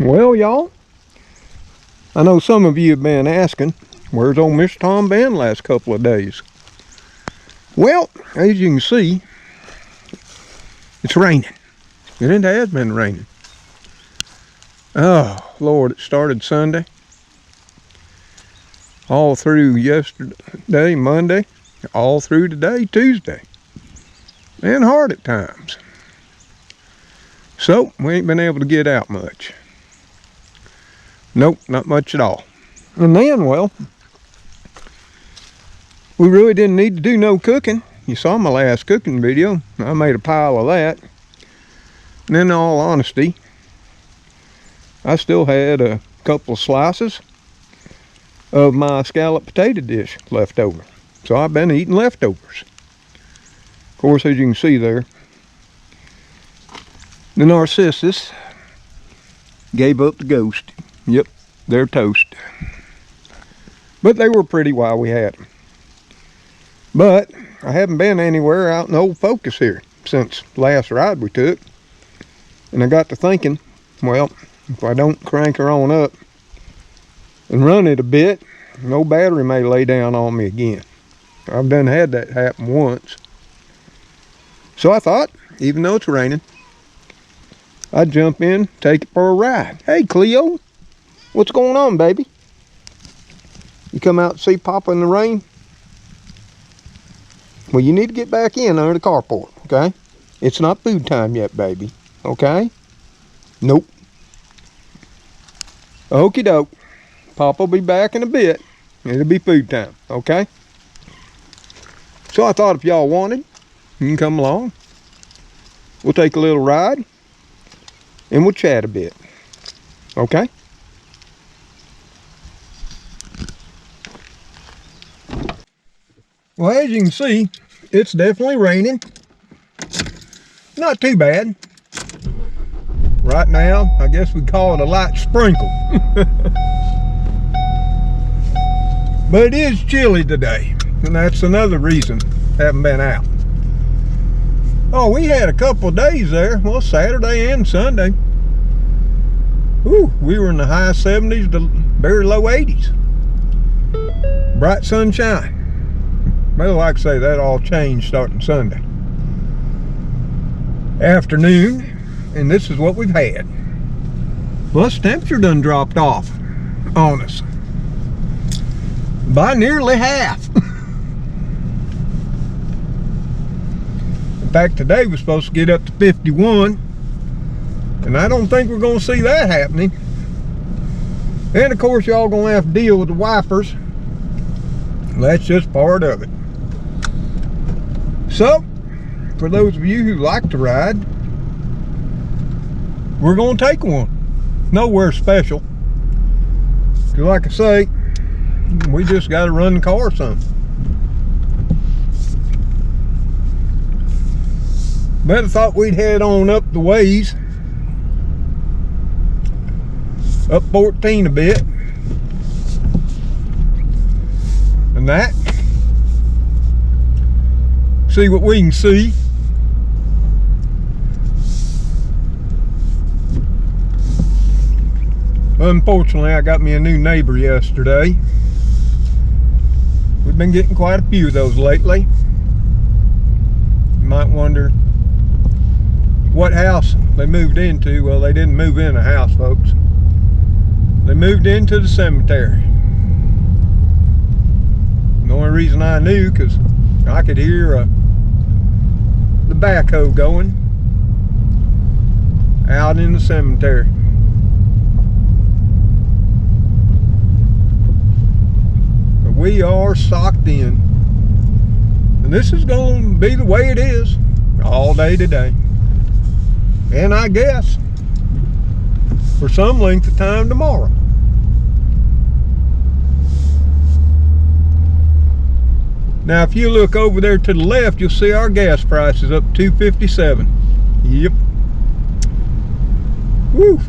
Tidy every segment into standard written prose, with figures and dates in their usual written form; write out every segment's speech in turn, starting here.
Well, y'all, I know some of you have been asking, where's old Mr. Tom been last couple of days? Well, as you can see, it's raining. It has been raining. Oh, Lord, it started Sunday. All through yesterday, Monday, all through today, Tuesday. And hard at times. So, we ain't been able to get out much. Nope, not much at all. And then, well, we really didn't need to do no cooking. You saw my last cooking video. I made a pile of that. And in all honesty, I still had a couple of slices of my scalloped potato dish left over. So I've been eating leftovers. Of course, as you can see there, the narcissus gave up the ghost. Yep, they're toast. But they were pretty while we had them. But I haven't been anywhere out in Old Focus here since last ride we took. And I got to thinking, well, if I don't crank her on up and run it a bit, no battery may lay down on me again. I've done had that happen once. So I thought, even though it's raining, I'd jump in, take it for a ride. Hey, Cleo, what's going on, baby? You come out to see Papa in the rain? Well, you need to get back in under the carport, okay? It's not food time yet, baby, okay? Nope. Okie doke. Papa will be back in a bit. It'll be food time, okay? So I thought if y'all wanted, you can come along. We'll take a little ride and we'll chat a bit, okay? Well, as you can see, it's definitely raining. Not too bad. Right now, I guess we call it a light sprinkle. But it is chilly today, and that's another reason I haven't been out. Oh, we had a couple of days there, well, Saturday and Sunday. Ooh, we were in the high 70s to very low 80s. Bright sunshine. Well, like I say, that all changed starting Sunday afternoon, and this is what we've had. Plus, temperature done dropped off on us by nearly half. In fact, today we're supposed to get up to 51, and I don't think we're going to see that happening. And of course, y'all going to have to deal with the wipers. That's just part of it. So, for those of you who like to ride, we're going to take one. Nowhere special. Because like I say, we just got to run the car some. But I thought we'd head on up the ways. Up 14 a bit. And that. See what we can see. Unfortunately, I got me a new neighbor yesterday. We've been getting quite a few of those lately. You might wonder what house they moved into. Well, they didn't move in a house, folks. They moved into the cemetery. The only reason I knew, because I could hear the backhoe going out in the cemetery. But we are socked in, and this is going to be the way it is all day today, and I guess for some length of time tomorrow. Now, if you look over there to the left, you'll see our gas price is up $2.57. Yep. Woo.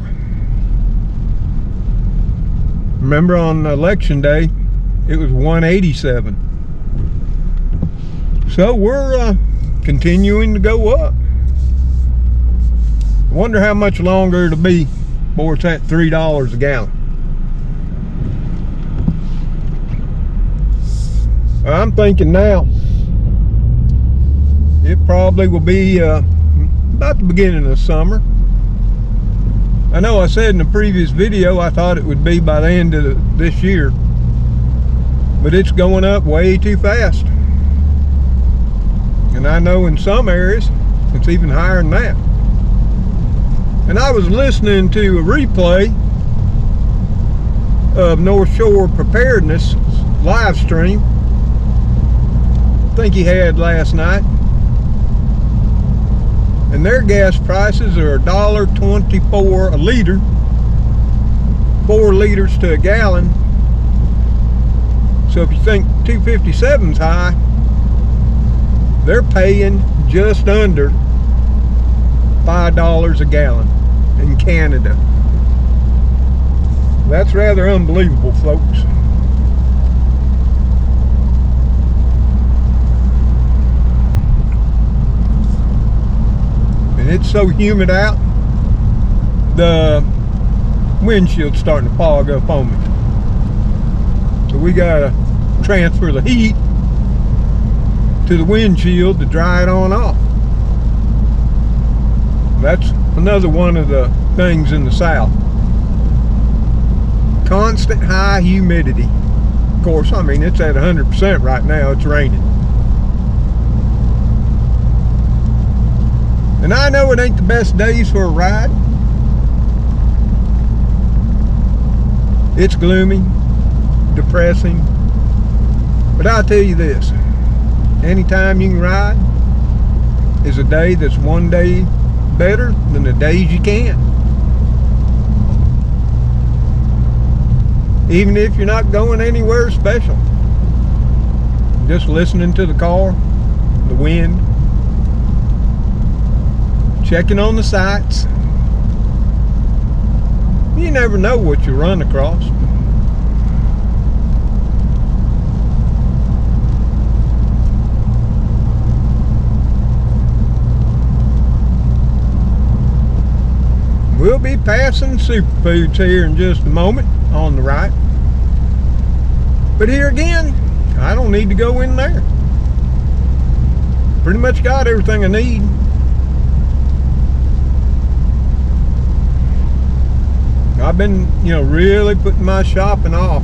Remember on election day, it was $1.87. So we're continuing to go up. I wonder how much longer it'll be Boy, it's at $3 a gallon. I'm thinking now it probably will be about the beginning of summer. I know I said in the previous video I thought it would be by the end of this year, but it's going up way too fast. And I know in some areas it's even higher than that. And I was listening to a replay of North Shore Preparedness live stream. I think he had last night. And their gas prices are $1.24 a liter, 4 liters to a gallon. So if you think 257's high, they're paying just under $5 a gallon in Canada. That's rather unbelievable, folks. And it's so humid out, the windshield's starting to fog up on me. So we gotta transfer the heat to the windshield to dry it on off. That's another one of the things in the South. Constant high humidity. Of course, I mean, it's at 100% right now. It's raining. And I know it ain't the best days for a ride. It's gloomy, depressing. But I'll tell you this. Anytime you can ride is a day that's one day better than the days you can't. Even if you're not going anywhere special. Just listening to the car, the wind, checking on the sights. You never know what you run across. We'll be passing Superfoods here in just a moment on the right. But here again, I don't need to go in there. Pretty much got everything I need. I've been, really putting my shopping off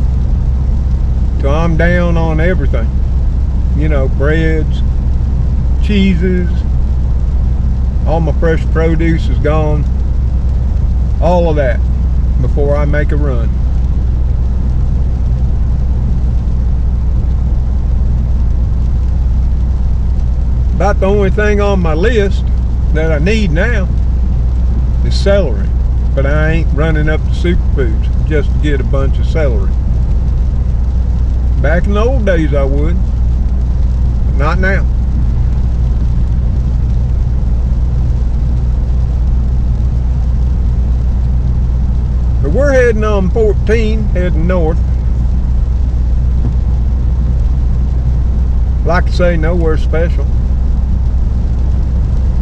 till I'm down on everything. Breads, cheeses, all my fresh produce is gone. All of that before I make a run. About the only thing on my list that I need now is celery. But I ain't running up to Superfoods just to get a bunch of celery. Back in the old days I would, but not now. But we're heading on 14, heading north. Like I say, nowhere special.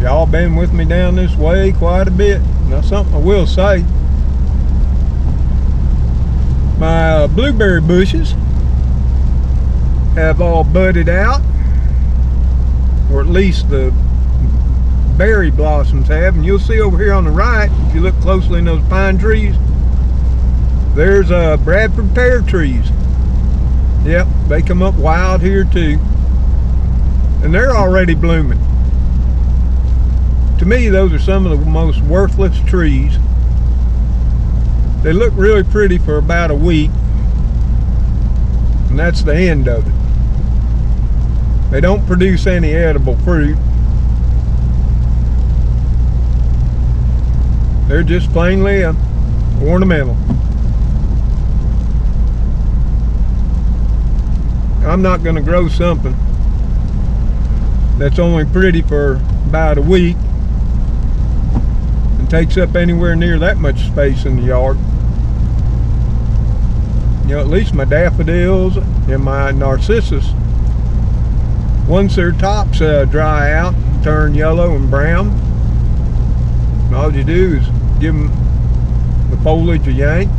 Y'all been with me down this way quite a bit. Now, something I will say, my blueberry bushes have all budded out, or at least the berry blossoms have. And you'll see over here on the right, if you look closely in those pine trees, there's Bradford pear trees. Yep, they come up wild here too, and they're already blooming. To me, those are some of the most worthless trees. They look really pretty for about a week, and that's the end of it. They don't produce any edible fruit. They're just plainly ornamental. I'm not going to grow something that's only pretty for about a week and takes up anywhere near that much space in the yard. At least my daffodils and my narcissus, once their tops dry out and turn yellow and brown, all you do is give them the foliage a yank,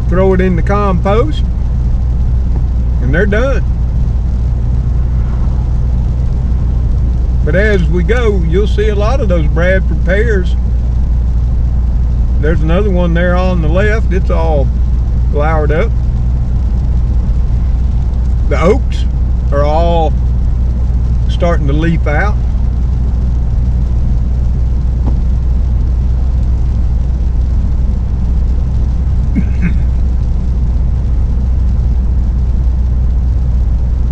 throw it in the compost, and they're done. But as we go, you'll see a lot of those Bradford pears. There's another one there on the left. It's all flowered up. The oaks are all starting to leaf out.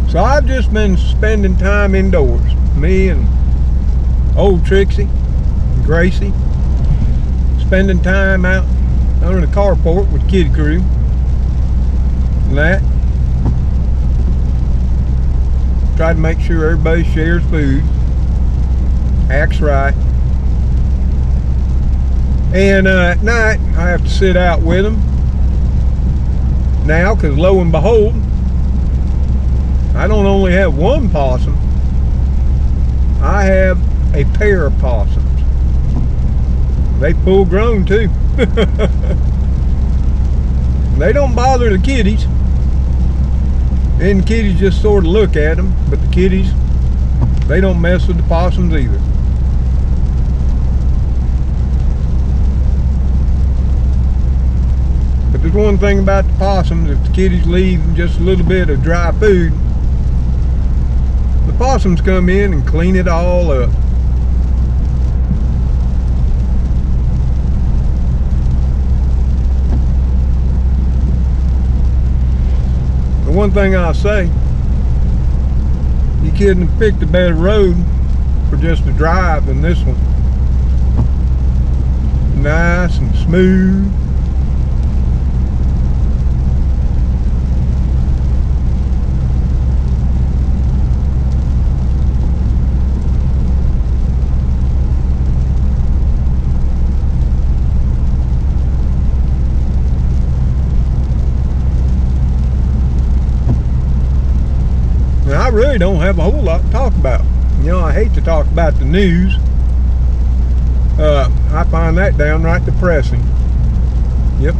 So I've just been spending time indoors. Me and old Trixie and Gracie. Spending time out under the carport with kid crew. And that. Try to make sure everybody shares food. Acts right. And at night, I have to sit out with them. Now, because lo and behold, I don't only have one possum, I have a pair of possums. They full grown too. They don't bother the kitties. And the kitties just sort of look at them, but the kitties, they don't mess with the possums either. But there's one thing about the possums: if the kitties leave just a little bit of dry food, the possums come in and clean it all up. The one thing I'll say, you couldn't have picked a better road for just a drive than this one. Nice and smooth. I really don't have a whole lot to talk about. You know, I hate to talk about the news. I find that downright depressing. Yep.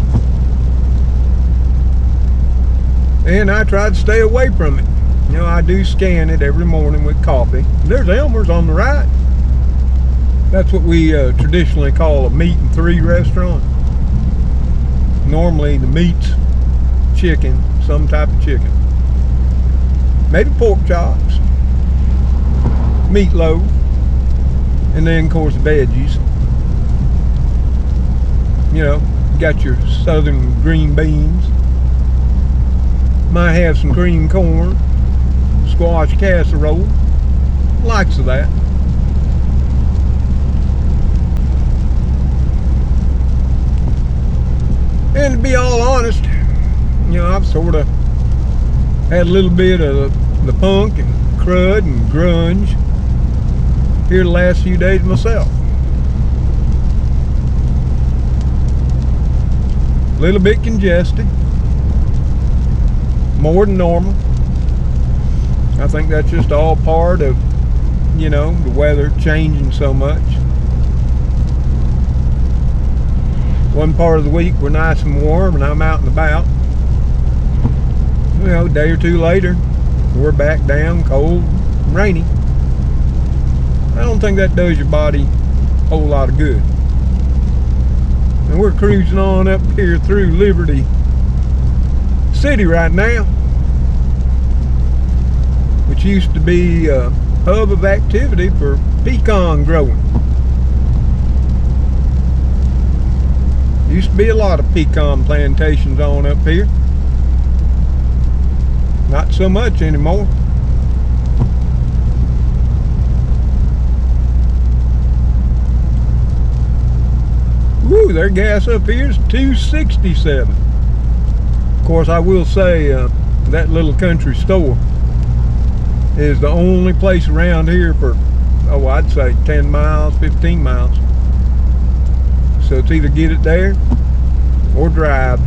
And I try to stay away from it. You know, I do scan it every morning with coffee. There's Elmer's on the right. That's what we traditionally call a meat and three restaurant. Normally the meat's chicken, some type of chicken. Maybe pork chops, meatloaf, and then of course veggies. You know, you got your southern green beans. Might have some cream corn, squash casserole, likes of that. And to be all honest, you know, I've sort of had a little bit of the punk and crud and grunge here the last few days myself. A little bit congested, more than normal. I think that's just all part of, you know, the weather changing so much. One part of the week we're nice and warm and I'm out and about. You know, a day or two later, we're back down, cold and rainy. I don't think that does your body a whole lot of good. And we're cruising on up here through Liberty City right now, which used to be a hub of activity for pecan growing. Used to be a lot of pecan plantations on up here. Not so much anymore. Woo, their gas up here is $2.67. Of course, I will say that little country store is the only place around here for, oh, I'd say 10 miles, 15 miles. So it's either get it there or drive.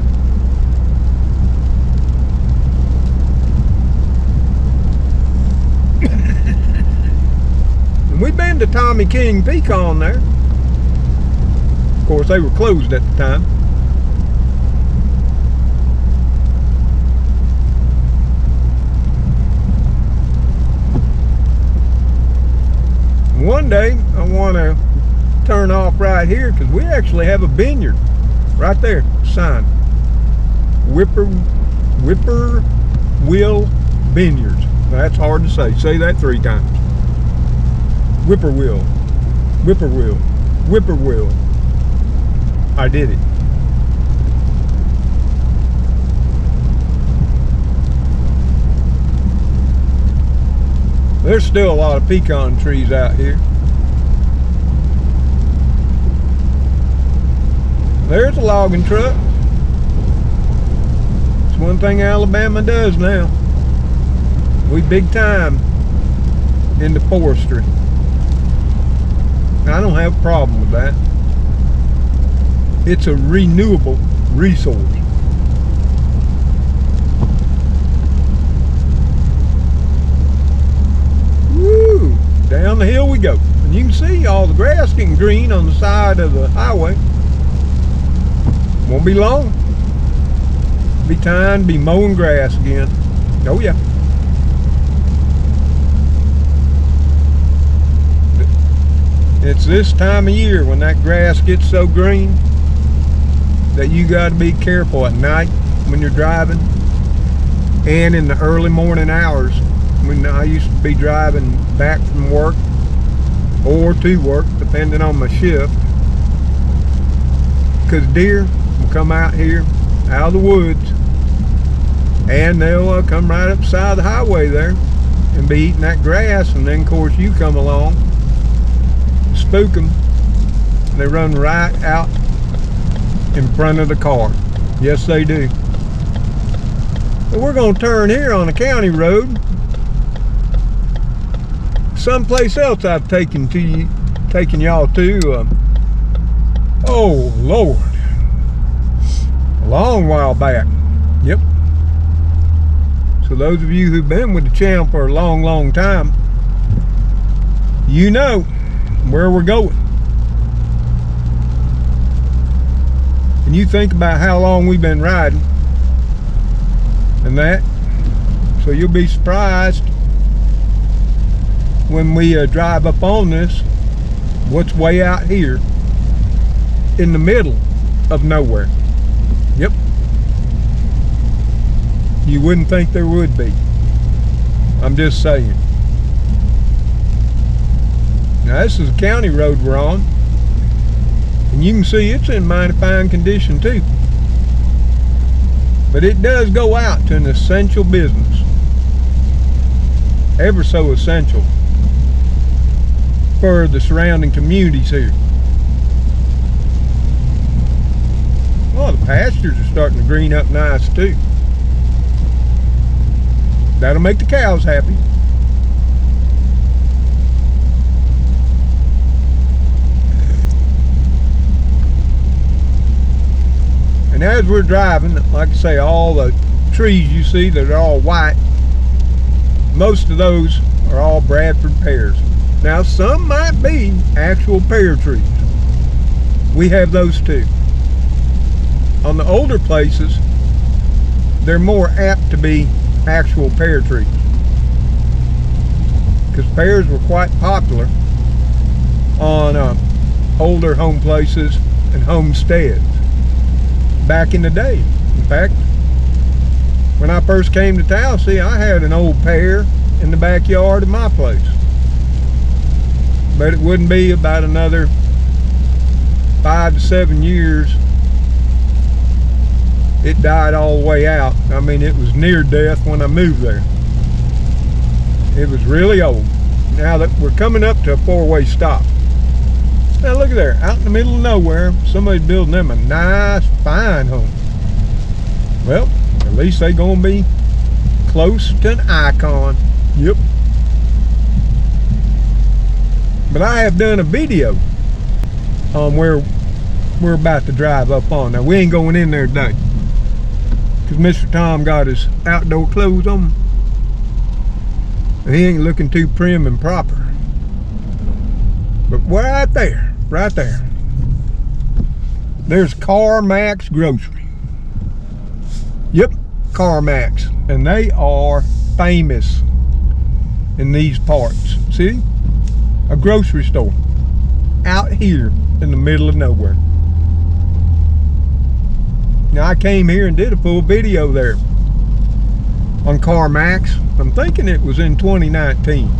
And we've been to Tommy King Pecan there. Of course, they were closed at the time. One day, I want to turn off right here because we actually have a vineyard right there, sign. Whippoorwill Vineyards. That's hard to say. Say that 3 times. Whippoorwill. Whippoorwill. Whippoorwill. I did it. There's still a lot of pecan trees out here. There's a logging truck. It's one thing Alabama does now. We big time into forestry. I don't have a problem with that. It's a renewable resource. Woo! Down the hill we go. And you can see all the grass getting green on the side of the highway. Won't be long. Be time to be mowing grass again. Oh yeah. It's this time of year when that grass gets so green that you got to be careful at night when you're driving and in the early morning hours when I used to be driving back from work or to work depending on my shift, because deer will come out here out of the woods and they'll come right up the side of the highway there and be eating that grass, and then of course you come along, spook them, and they run right out in front of the car. Yes, they do. But we're going to turn here on a county road. Someplace else I've taken y'all to. Oh Lord, a long while back. Yep. So those of you who've been with the channel for a long time, you know where we're going. And you think about how long we've been riding and that, so you'll be surprised when we drive up on this what's way out here in the middle of nowhere. Yep. You wouldn't think there would be. I'm just saying. Now this is a county road we're on, and you can see it's in mighty fine condition too. But it does go out to an essential business. Ever so essential for the surrounding communities here. Well, the pastures are starting to green up nice too. That'll make the cows happy. And as we're driving, like I say, all the trees you see that are all white, most of those are all Bradford pears. Now some might be actual pear trees. We have those too. On the older places, they're more apt to be actual pear trees, because pears were quite popular on older home places and homesteads back in the day. In fact, when I first came to town, see, I had an old pear in the backyard of my place, but it wouldn't be about another 5 to 7 years it died all the way out. I mean, it was near death when I moved there. It was really old. Now that we're coming up to a 4-way stop. Now look at there, out in the middle of nowhere, somebody's building them a nice, fine home. Well, at least they gonna be close to an icon. Yep. But I have done a video on where we're about to drive up on. Now we ain't going in there today, because Mr. Tom got his outdoor clothes on. And he ain't looking too prim and proper. But right there, There's CarMax Grocery. Yep, CarMax. And they are famous in these parts. See? A grocery store out here in the middle of nowhere. Now, I came here and did a full video there on CarMax. I'm thinking it was in 2019.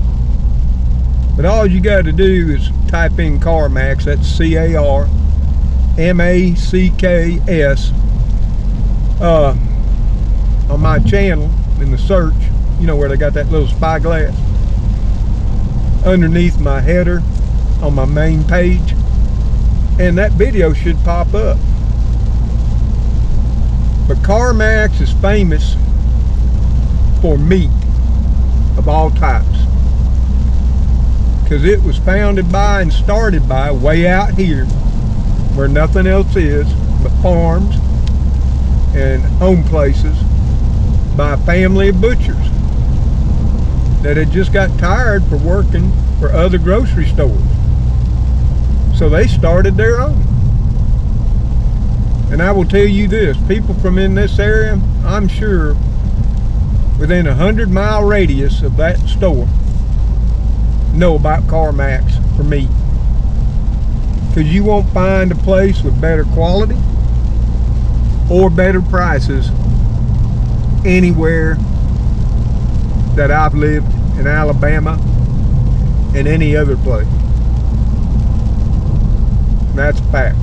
But all you got to do is type in CarMax. That's CarMax on my channel in the search. You know where they got that little spyglass underneath my header on my main page, and that video should pop up. But CarMax is famous for meat of all types, because it was founded by and started by, way out here where nothing else is but farms and home places, by a family of butchers that had just got tired for working for other grocery stores. So they started their own. And I will tell you this, people from in this area, I'm sure within a 100-mile radius of that store, know about CarMax for meat. Because you won't find a place with better quality or better prices anywhere that I've lived in Alabama and any other place. That's a fact.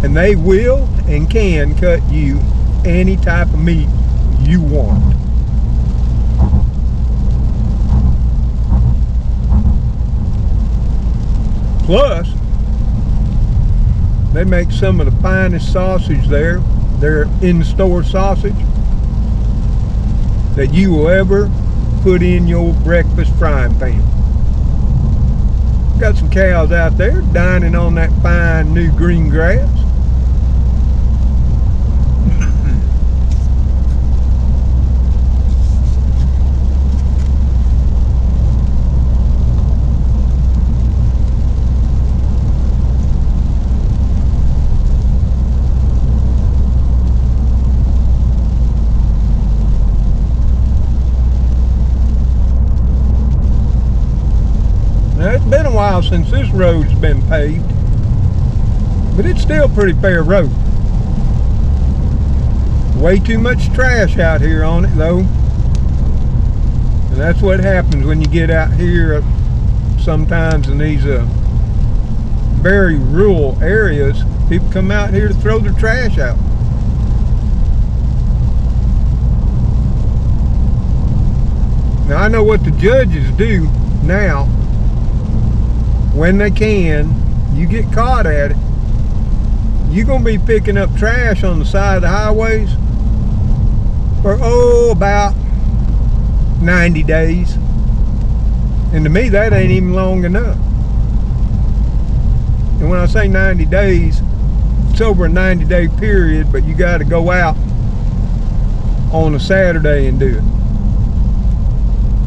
And they will and can cut you any type of meat you want. Plus, they make some of the finest sausage there. Their in-store sausage that you will ever put in your breakfast frying pan. Got some cows out there dining on that fine new green grass. It's been a while since this road's been paved, but it's still a pretty fair road. Way too much trash out here on it though, and that's what happens when you get out here sometimes in these very rural areas. People come out here to throw their trash out. Now I know what the judges do now. When they can, you get caught at it, you're going to be picking up trash on the side of the highways for, about 90 days. And to me, that ain't even long enough. And when I say 90 days, it's over a 90-day period, but you got to go out on a Saturday and do it.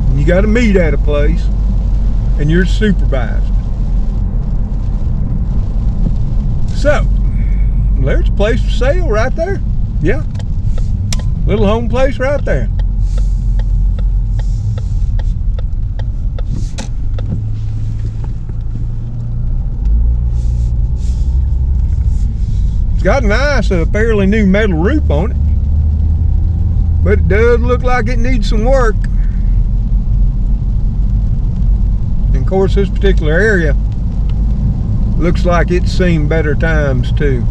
And you got to meet at a place, and you're supervised. So, there's a place for sale right there. Yeah. Little home place right there. It's got a nice, fairly new metal roof on it. But it does look like it needs some work. And of course, this particular area looks like it's seen better times too.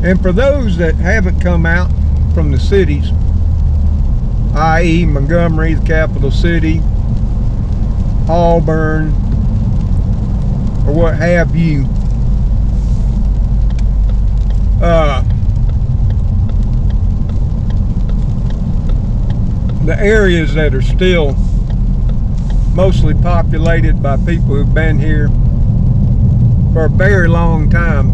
And for those that haven't come out from the cities, i.e. Montgomery, the capital city, Auburn, or what have you, the areas that are still mostly populated by people who've been here for a very long time.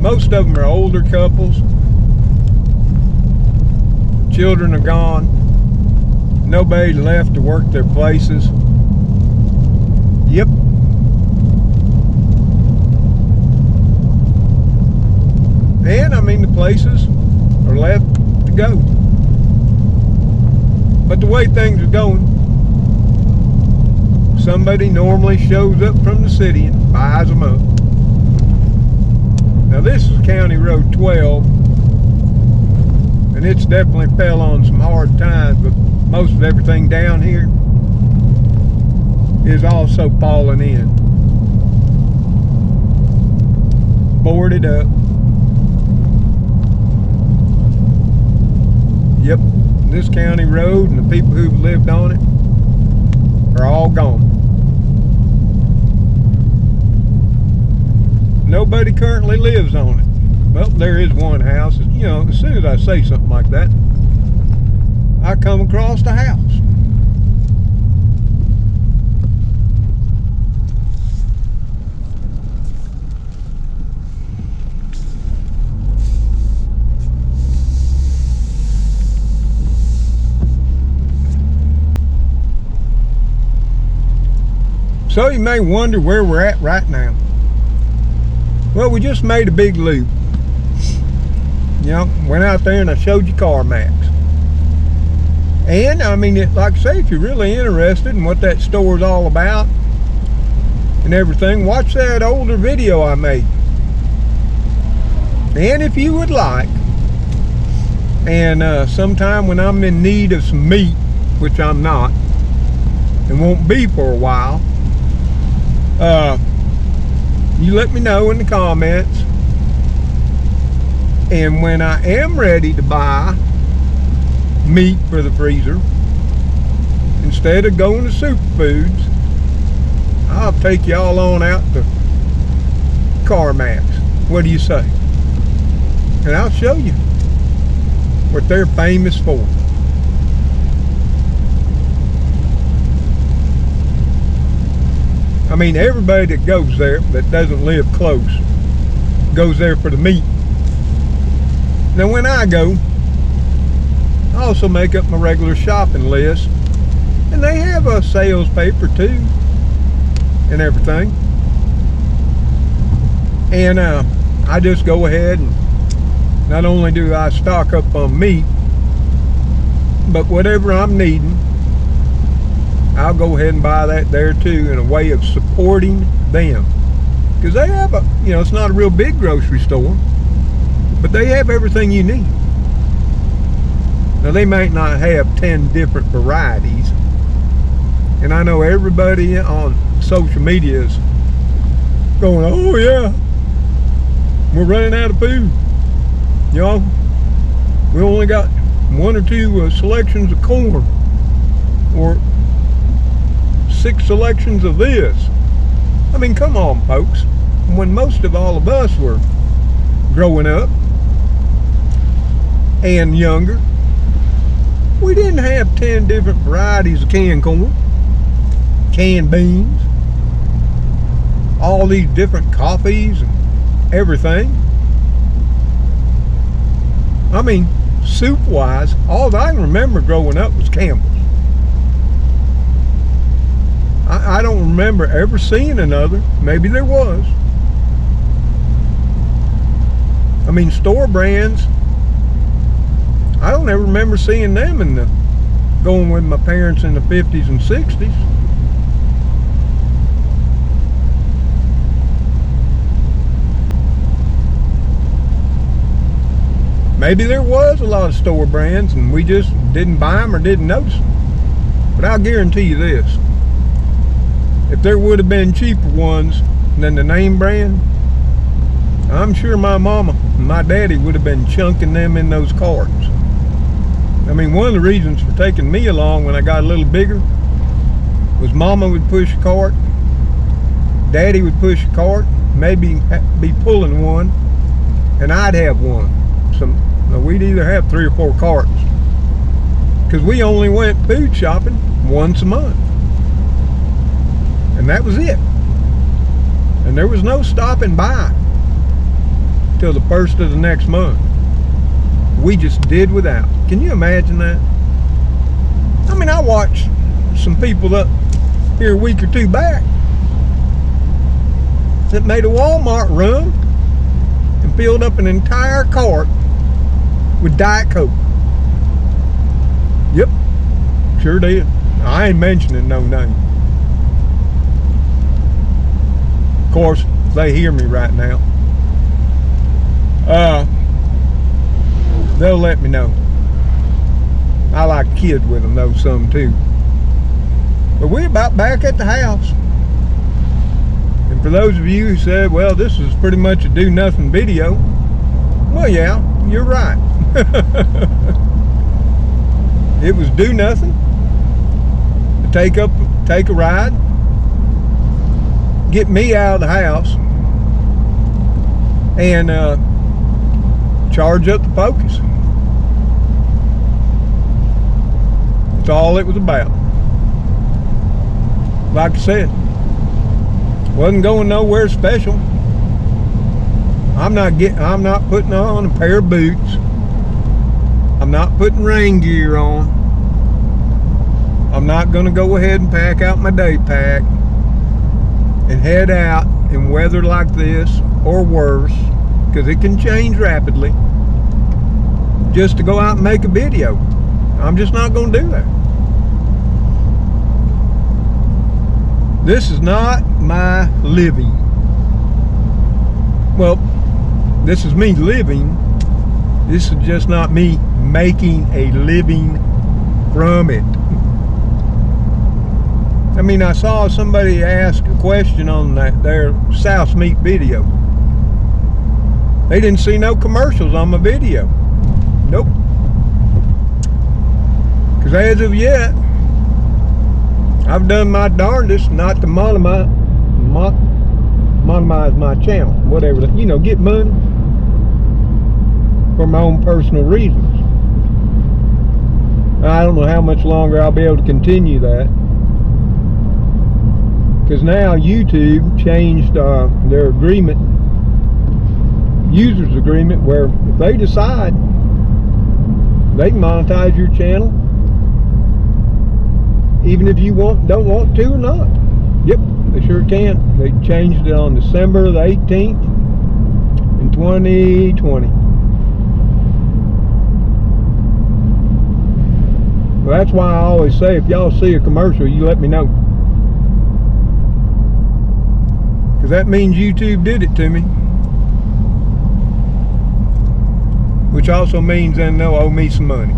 Most of them are older couples. Children are gone. Nobody left to work their places. Yep. And I mean, the places are left to go. But the way things are going, somebody normally shows up from the city and buys them up. Now this is County Road 12, and it's definitely fell on some hard times, but most of everything down here is also falling in. Boarded up. Yep, this county road and the people who've lived on it are all gone. Nobody currently lives on it. Well, there is one house. You know, as soon as I say something like that, I come across the house. So you may wonder where we're at right now. Well, we just made a big loop. You know, went out there and I showed you CarMax. And I mean, like I say, if you're really interested in what that store is all about and everything, watch that older video I made. And if you would like, and sometime when I'm in need of some meat, which I'm not, and won't be for a while, you let me know in the comments, and when I am ready to buy meat for the freezer, instead of going to Superfoods, I'll take y'all on out to CarMax. What do you say? And I'll show you what they're famous for. I mean, everybody that goes there that doesn't live close goes there for the meat. Now when I go, I also make up my regular shopping list, and they have a sales paper too and everything. And I just go ahead and not only do I stock up on meat, but whatever I'm needing, I'll go ahead and buy that there too, in a way of supporting them. Because they have a, you know, it's not a real big grocery store, but they have everything you need. Now they might not have 10 different varieties, and I know everybody on social media is going, oh yeah, we're running out of food. You know, we only got 1 or 2 selections of corn, or 6 selections of this. I mean, come on, folks. When most of all of us were growing up and younger, we didn't have 10 different varieties of canned corn, canned beans, all these different coffees and everything. I mean, soup-wise, all that I can remember growing up was Campbell's. I don't remember ever seeing another. Maybe there was. I mean, store brands, I don't ever remember seeing them in the, going with my parents in the 50s and 60s. Maybe there was a lot of store brands and we just didn't buy them or didn't notice them. But I'll guarantee you this. If there would have been cheaper ones than the name brand, I'm sure my mama and my daddy would have been chunking them in those carts. I mean, one of the reasons for taking me along when I got a little bigger was mama would push a cart, daddy would push a cart, maybe be pulling one, and I'd have one. We'd either have 3 or 4 carts, because we only went food shopping once a month. And that was it. And there was no stopping by till the first of the next month. We just did without. Can you imagine that? I mean, I watched some people up here a week or 2 back that made a Walmart run and filled up an entire cart with Diet Coke. Yep, sure did. I ain't mentioning no name. Of course, they hear me right now. They'll let me know. I like kids with them though, some too. But we're about back at the house. And for those of you who said, well, this is pretty much a do-nothing video, well, yeah, you're right. It was do-nothing. Take a ride, get me out of the house, and charge up the Focus. That's all it was about. Like I said, wasn't going nowhere special. I'm not putting on a pair of boots. I'm not putting rain gear on. I'm not going to go ahead and pack out my day pack and head out in weather like this or worse, because it can change rapidly, just to go out and make a video. I'm just not going to do that. This is not my living. Well, this is me living. This is just not me making a living from it. I mean, I saw somebody ask a question on their South Meat video. They didn't see no commercials on my video. Nope. Because as of yet, I've done my darndest not to monetize my channel. Whatever, you know, get money for my own personal reasons. I don't know how much longer I'll be able to continue that. Because now YouTube changed their agreement, users agreement, where if they decide they can monetize your channel, even if you don't want to or not. Yep, they sure can. They changed it on December the 18th in 2020. Well, that's why I always say, if y'all see a commercial, you let me know. Because that means YouTube did it to me. Which also means then they'll owe me some money.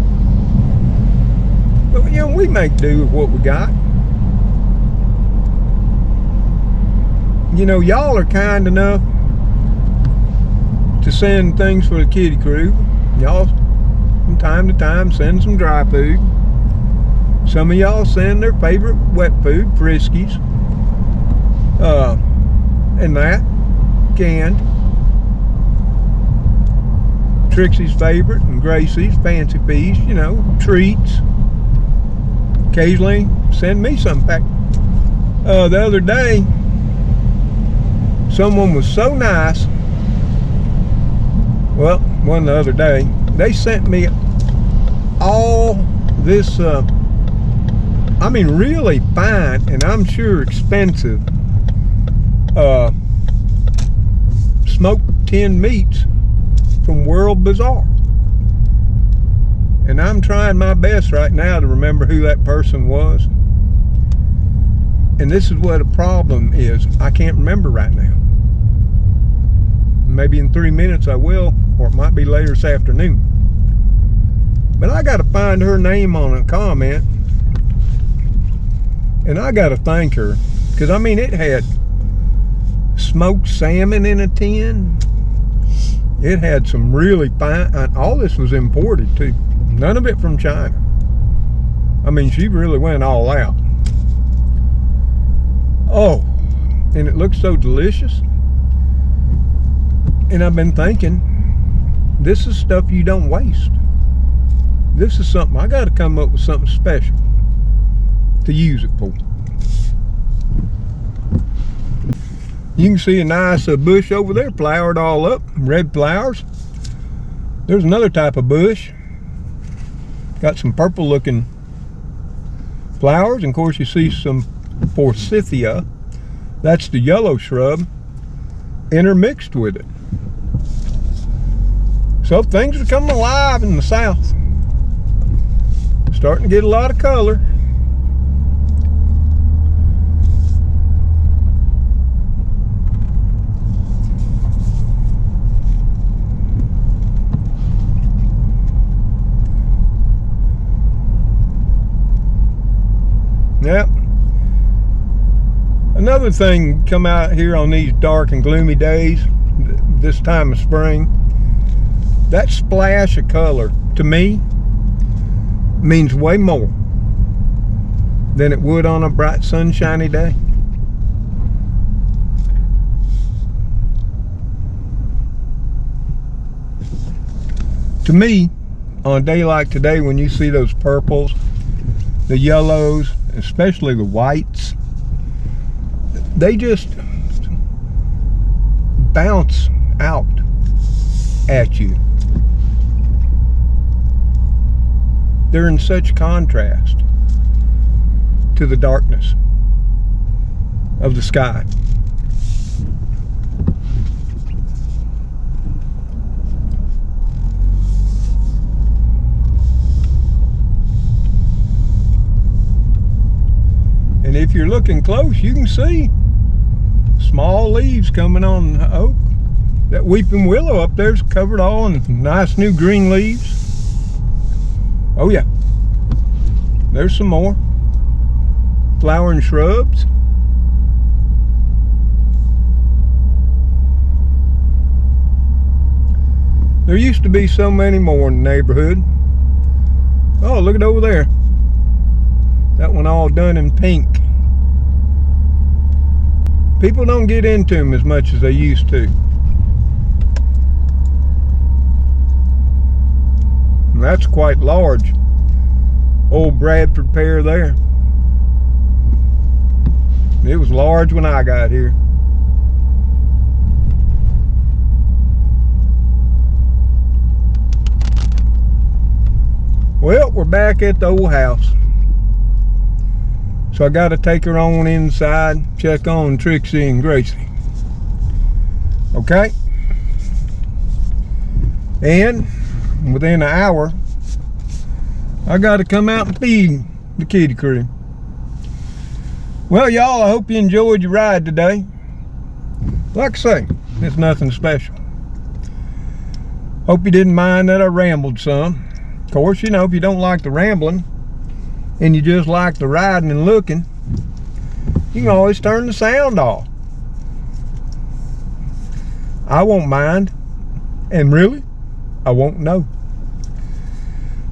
But, you know, we make do with what we got. You know, y'all are kind enough to send things for the kiddie crew. Y'all, from time to time, send some dry food. Some of y'all send their favorite wet food, Friskies. And that, canned. Trixie's favorite and Gracie's, Fancy Feast, you know, treats. Occasionally send me some back. The other day, someone was so nice. Well, one the other day, they sent me all this, I mean, really fine and I'm sure expensive smoked tinned meats from World Bazaar. And I'm trying my best right now to remember who that person was. And this is what a problem is. I can't remember right now. Maybe in 3 minutes I will, or it might be later this afternoon. But I got to find her name on a comment. And I got to thank her. Because, I mean, it had smoked salmon in a tin. It had some really fine, all this was imported too. None of it from China. I mean, she really went all out. Oh, and it looks so delicious. And I've been thinking, this is stuff you don't waste. This is something, I got to come up with something special to use it for. You can see a nice bush over there, flowered all up, red flowers. There's another type of bush. Got some purple looking flowers, and of course you see some forsythia. That's the yellow shrub. intermixed with it. So things are coming alive in the south. Starting to get a lot of color. Yep. Another thing come out here on these dark and gloomy days, this time of spring, that splash of color to me means way more than it would on a bright sunshiny day. To me, on a day like today, when you see those purples, the yellows, especially the whites, they just bounce out at you. They're in such contrast to the darkness of the sky. And if you're looking close, you can see small leaves coming on the oak. That weeping willow up there's covered all in nice new green leaves. Oh yeah, there's some more flowering shrubs. There used to be so many more in the neighborhood. Oh, look at over there. That one all done in pink. People don't get into them as much as they used to. And that's quite large. Old Bradford pear there. It was large when I got here. Well, we're back at the old house. So I got to take her on inside, check on Trixie and Gracie. Okay? And within an hour, I got to come out and feed the kitty crew. Well, y'all, I hope you enjoyed your ride today. Like I say, it's nothing special. Hope you didn't mind that I rambled some. Of course, you know, if you don't like the rambling, and you just like the riding and looking, you can always turn the sound off. I won't mind, and really, I won't know.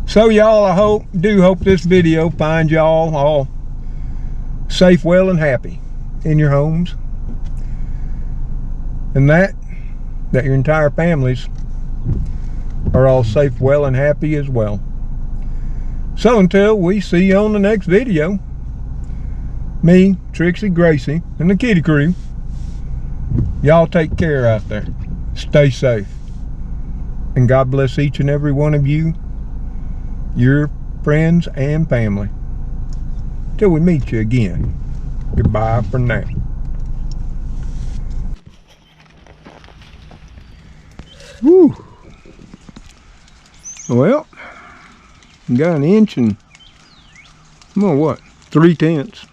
So y'all, I do hope this video finds y'all all safe, well, and happy in your homes, and that your entire families are all safe, well, and happy as well. So until we see you on the next video, me, Trixie, Gracie, and the kitty crew, y'all take care out there. Stay safe. And God bless each and every one of you, your friends and family. Till we meet you again. Goodbye for now. Woo. Well, got an inch and, well, what, 3/10.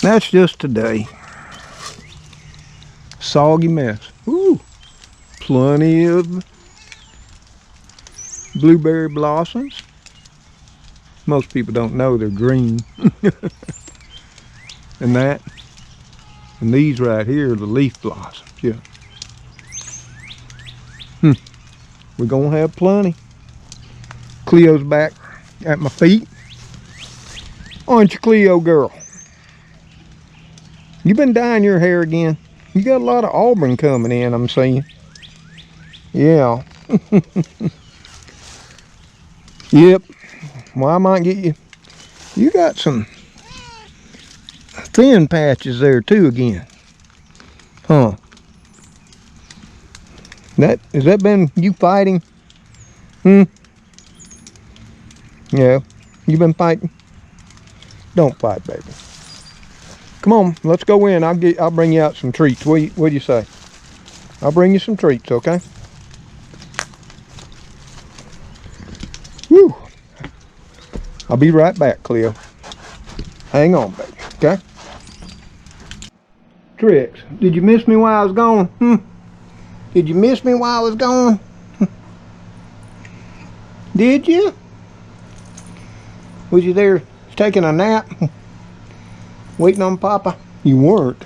That's just today. Soggy mess. Ooh, plenty of blueberry blossoms. Most people don't know they're green. And that, and these right here are the leaf blossoms, yeah. We're gonna have plenty. Cleo's back at my feet. Aren't you, Cleo girl? You been dyeing your hair again? You got a lot of auburn coming in, I'm seeing. Yeah. Yep. Well, I might get you. You got some thin patches there too again. Huh. Has that been you fighting? Yeah. You been fighting? Don't fight, baby. Come on, let's go in. I'll bring you out some treats. What do you say? I'll bring you some treats, okay? Whew. I'll be right back, Cleo. Hang on, baby, okay? Trix, did you miss me while I was gone? Did you miss me while I was gone? Did you? Was you there taking a nap? Waiting on Papa? You weren't.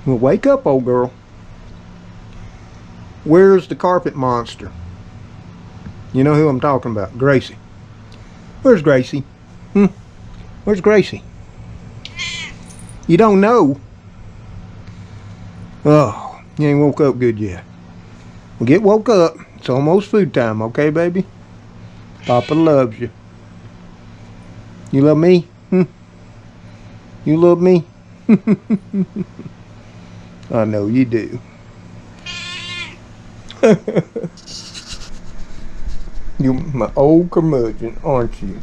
Well, wake up, old girl. Where's the carpet monster? You know who I'm talking about, Gracie. Where's Gracie? Where's Gracie? You don't know? Oh, you ain't woke up good yet. Well, get woke up. It's almost food time, okay, baby? Papa loves you. You love me? You love me? I know you do. You're my old curmudgeon, aren't you?